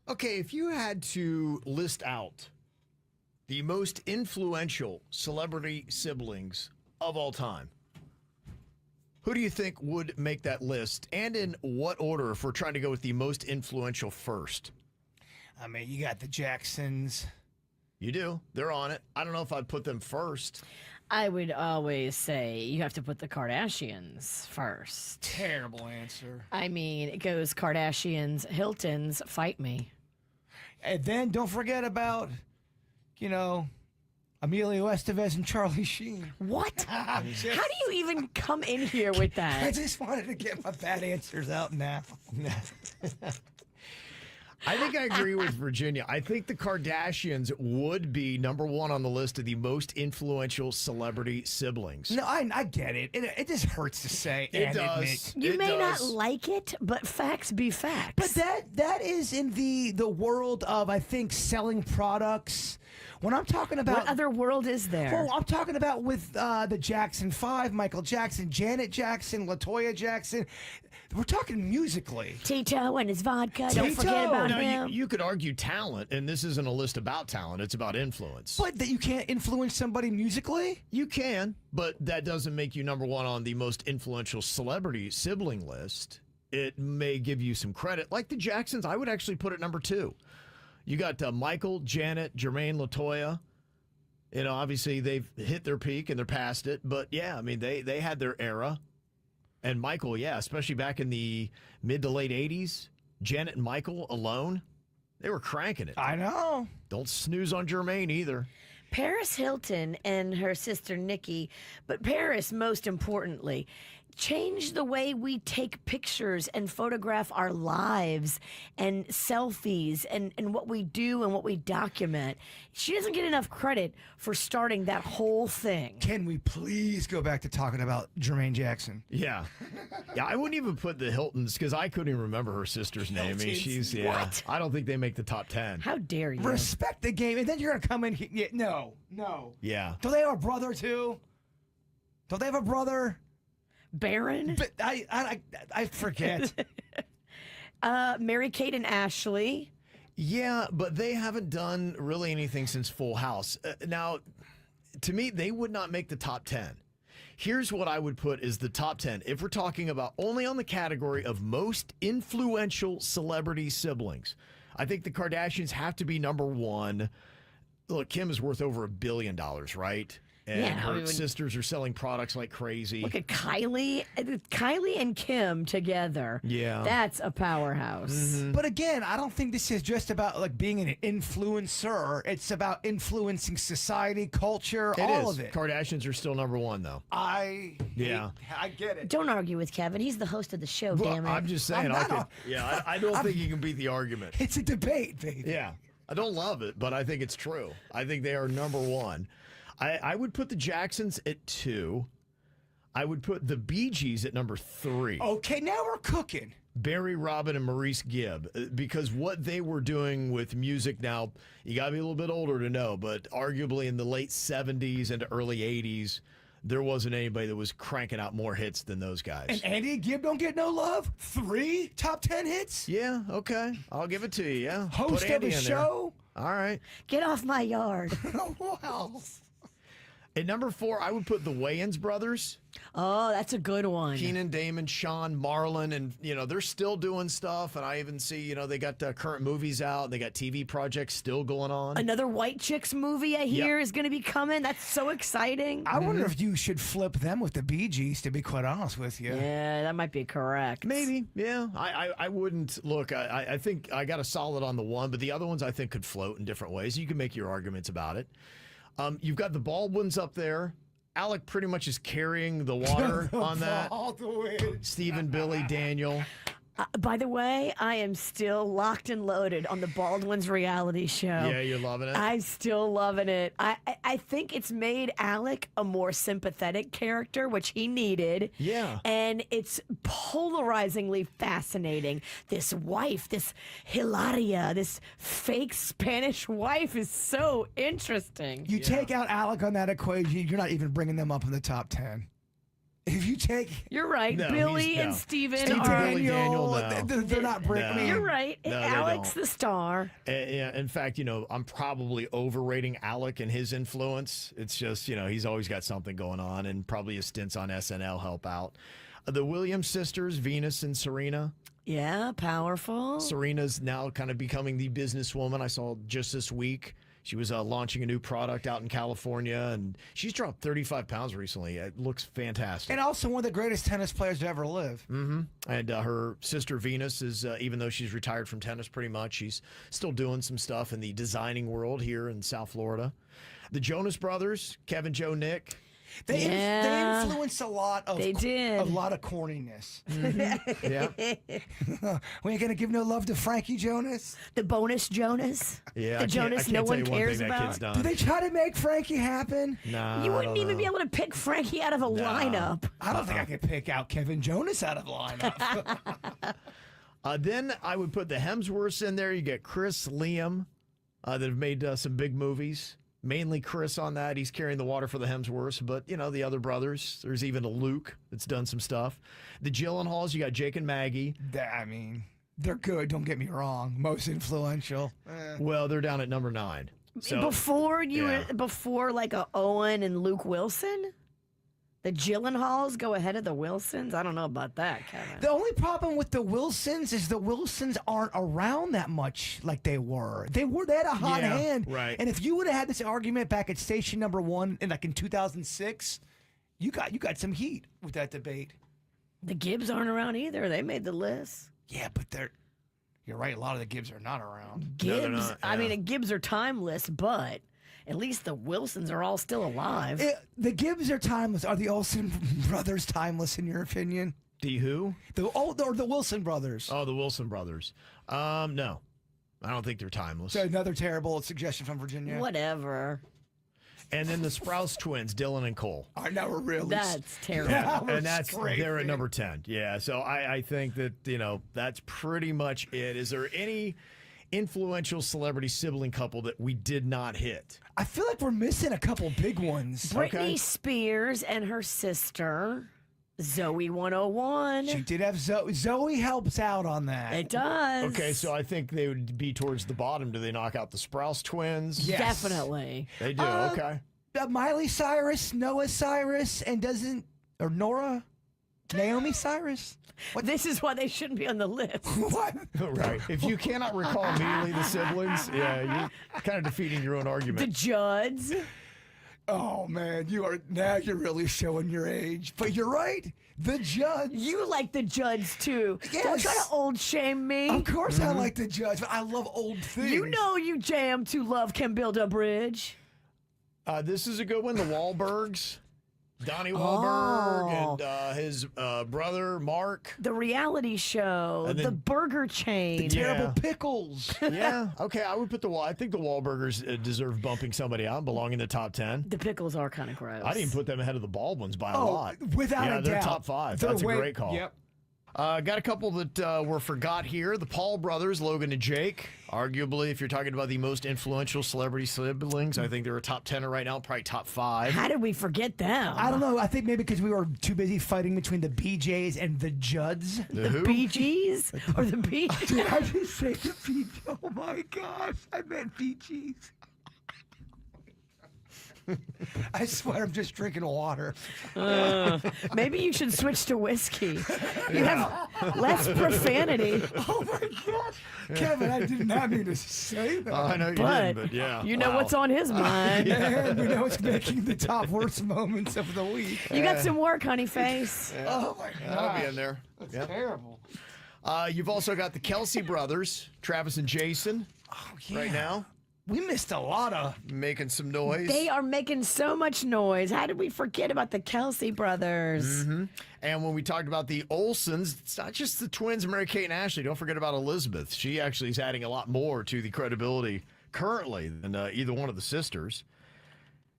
Okay, if you had to list out the most influential celebrity siblings of all time, who do you think would make that list? And in what order if we're trying to go with the most influential first? I mean, you got the Jacksons. You do. They're on it. I don't know if I'd put them first. I would always say you have to put the Kardashians first. Terrible answer. I mean, it goes Kardashians, Hiltons, fight me. And then don't forget about, Emilio Estevez and Charlie Sheen. What? How do you even come in here with that? I just wanted to get my bad answers out now. I think I agree with Virginia. I think the Kardashians would be number one on the list of the most influential celebrity siblings. No, I get it. It just hurts to say. It and does. Admit. You It may does. not like it, but facts be facts. But that is in the world of, I think, selling products. When I'm talking about... what other world is there? Well, I'm talking about with the Jackson 5, Michael Jackson, Janet Jackson, LaToya Jackson. We're talking musically. Tito and his vodka. Don't Tito! forget about No, him. you could argue talent, and this isn't a list about talent. It's about influence. But that you can't influence somebody musically? You can, but that doesn't make you number one on the most influential celebrity sibling list. It may give you some credit. Like the Jacksons, I would actually put it number two. You got Michael, Janet, Jermaine, LaToya. Obviously they've hit their peak and they're past it. But yeah, I mean, they had their era. And Michael, yeah, especially back in the mid to late 80s, Janet and Michael alone, they were cranking it. I know. Don't snooze on Jermaine either. Paris Hilton and her sister Nikki, but Paris, most importantly, changed the way we take pictures and photograph our lives and selfies and what we do and what we document. She doesn't get enough credit for starting that whole thing. Can we please go back to talking about Jermaine Jackson? Yeah. Yeah, I wouldn't even put the Hiltons because I couldn't even remember her sister's name. I mean, she's, yeah. What? I don't think they make the top 10. How dare you? Respect the game, and then you're going to come in here. Yeah, no. Yeah. Do they have a brother, too? Don't they have a brother? Baron? But I forget. Mary-Kate and Ashley. Yeah, but they haven't done really anything since Full House. Now, to me, they would not make the top 10. Here's what I would put as the top 10. If we're talking about only on the category of most influential celebrity siblings, I think the Kardashians have to be number one. Look, Kim is worth over $1 billion, right? And Yeah, her I mean, sisters are selling products like crazy. Look at Kylie. Kylie and Kim together. Yeah. That's a powerhouse. But again, I don't think this is just about like being an influencer. It's about influencing society, culture, all of it. Kardashians are still number one, though. I get it. Don't argue with Kevin. He's the host of the show, Well, damn it. I'm just saying. I'm I don't think you can beat the argument. It's a debate, baby. Yeah. I don't love it, but I think it's true. I think they are number one. I would put the Jacksons at 2. I would put the Bee Gees at number 3. Okay, now we're cooking. Barry, Robin, and Maurice Gibb, because what they were doing with music now, you got to be a little bit older to know, but arguably in the late 70s and early 80s, there wasn't anybody that was cranking out more hits than those guys. And Andy and Gibb don't get no love? 3 top 10 hits? Yeah, okay. I'll give it to you, yeah. Host Put of Andy a in there. show? All right. Get off my yard. Wow. At number 4, I would put the Wayans brothers. Oh, that's a good one. Keenan, Damon, Sean, Marlon, and, they're still doing stuff. And I even see, they got current movies out. They got TV projects still going on. Another White Chicks movie I hear is going to be coming. That's so exciting. I wonder if you should flip them with the Bee Gees, to be quite honest with you. Yeah, that might be correct. Maybe, yeah. I wouldn't. Look, I think I got a solid on the one, but the other ones I think could float in different ways. You can make your arguments about it. You've got the Baldwins up there. Alec pretty much is carrying the water on that. All the way. Stephen, Billy, Daniel. By the way, I am still locked and loaded on the Baldwin's reality show. Yeah, you're loving it. I'm still loving it. I think it's made Alec a more sympathetic character, which he needed. Yeah. And it's polarizingly fascinating. This wife, this Hilaria, this fake Spanish wife is so interesting. You take out Alec on that equation, you're not even bringing them up in the top 10. If you take You're right. No, Billy he's- and no. Steven Steve are. Billy Daniel, no. They're not brick. No. I mean, You're right. No, they Alex don't. the star. Yeah, in fact, I'm probably overrating Alec and his influence. It's just, he's always got something going on, and probably his stints on SNL help out. The Williams sisters, Venus and Serena. Yeah, powerful. Serena's now kind of becoming the businesswoman. I saw just this week. She was launching a new product out in California, and she's dropped 35 pounds recently. It looks fantastic. and also one of the greatest tennis players to ever live. And her sister Venus is, even though she's retired from tennis pretty much, she's still doing some stuff in the designing world here in South Florida. The Jonas Brothers, Kevin, Joe, Nick. They Yeah. influenced a lot of They did. a lot of corniness. Yeah. We ain't gonna give no love to Frankie Jonas. The bonus Jonas. Yeah. The Jonas I no can't one tell you cares one thing that about. kid's done. Do they try to make Frankie happen? Nah, You I wouldn't don't even know. be able to pick Frankie out of a lineup. I don't think I could pick out Kevin Jonas out of the lineup. Then I would put the Hemsworths in there. You get Chris, Liam, that have made some big movies. Mainly Chris on that. He's carrying the water for the Hemsworths. But, the other brothers. There's even a Luke that's done some stuff. The Gyllenhaals, you got Jake and Maggie. I mean, they're good. Don't get me wrong. Most influential. Well, they're down at number 9. So, Before yeah. before like a Owen and Luke Wilson, the Gyllenhaals go ahead of the Wilsons. I don't know about that, Kevin. The only problem with the Wilsons is the Wilsons aren't around that much like they were. They had a hot Yeah, hand. right. And if you would have had this argument back at station number 1 in 2006, you got some heat with that debate. The Gibbs aren't around either. They made the list. Yeah, but you're right, a lot of the Gibbs are not around. Gibbs. they're not, I yeah. mean, the Gibbs are timeless, but at least the Wilsons are all still alive. The Gibbs are timeless. Are the Olsen brothers timeless in your opinion? The who? Or the Wilson brothers. Oh, the Wilson brothers. No. I don't think they're timeless. So another terrible suggestion from Virginia. Whatever. And then the Sprouse twins, Dylan and Cole. All right, now we're really. That's terrible. Yeah. And that's Scraping. they're at number 10. Yeah, so I think that, that's pretty much it. Is there any influential celebrity sibling couple that we did not hit? I feel like we're missing a couple big ones. Britney Okay. Spears and her sister, Zoe 101. She did have Zoe. Zoe helps out on that. It does. Okay, so I think they would be towards the bottom. Do they knock out the Sprouse twins? Yes. Definitely. They do, okay. Miley Cyrus, Noah Cyrus, and Nora, Naomi Cyrus. This is why they shouldn't be on the list. What? Right. If you cannot recall immediately the siblings, yeah, you're kind of defeating your own The argument. Judds. Oh man, you're really showing your age. But you're right. The Judge. You like the Judds too. Don't Yes. try to old shame me. Of course, I like the Judge, but I love old things. You know you jam to love can build a bridge. This is a good one. The Wahlbergs. Donnie Wahlberg Oh. and his brother, Mark. The reality show. And then- The burger chain. Yeah. terrible pickles. Yeah, okay, I would put I think the Wahlburgers deserve bumping somebody out and belong in the top 10. The pickles are kind of gross. I didn't put them ahead of the Baldwins by a Oh, lot. without yeah, a they're doubt. top 5. They're That's a way- great call. Yep. Got a couple that were forgot here. The Paul brothers, Logan and Jake. Arguably, if you're talking about the most influential celebrity siblings, I think they're a top 10 right now, probably top 5. How did we forget them? I don't know. I think maybe because we were too busy fighting between the BJs and the Judds. The who? Bee Gees or the Bee? Did I just say the BJ? Oh my gosh, I meant BGs. I swear I'm just drinking water. Maybe you should switch to whiskey. You have less profanity. Oh my gosh. Kevin, I did not mean to say that. I know you But did, but yeah. you know Wow. what's on his mind. And we know it's making the top worst moments of the week. You got some work, honey face. Oh my That'll be god. in there. That's Yeah. terrible. You've also got the Kelsey brothers, Travis and Jason, Oh yeah. right now, We missed a lot of. making some noise. They are making so much noise. How did we forget about the Kelsey brothers? And when we talked about the Olsons, it's not just the twins, Mary-Kate and Ashley. Don't forget about Elizabeth. She actually is adding a lot more to the credibility currently than either one of the sisters.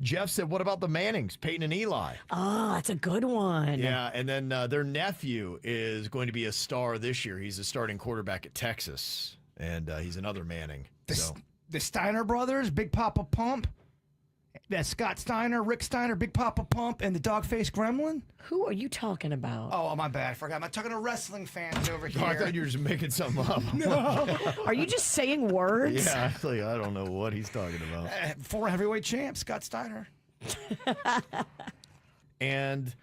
Jeff said, what about the Mannings, Peyton and Eli? Oh, that's a good one. Yeah, and then their nephew is going to be a star this year. He's a starting quarterback at Texas, and he's another Manning. So The Steiner brothers, Big Papa Pump, That's Scott Steiner, Rick Steiner, Big Papa Pump, and the dog-faced gremlin. Who are you talking about? Oh, my bad. I forgot. I'm talking to wrestling fans over Oh, I here. thought you were just making something up. Are you just saying words? Yeah, actually, I don't know what he's talking about. Former heavyweight champ, Scott Steiner. And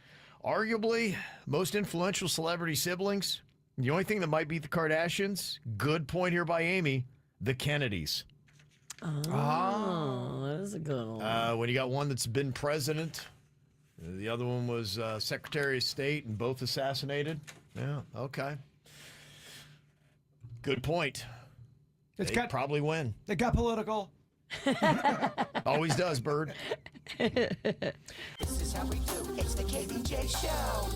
arguably, most influential celebrity siblings, the only thing that might beat the Kardashians, good point here by Amy, the Kennedys. Oh, that is a good one. When you got one that's been president, the other one was Secretary of State, and both assassinated. Yeah, okay. Good point. It's They got probably win. It got political. Always does, Bird. This is how we do. It's the KBJ Show.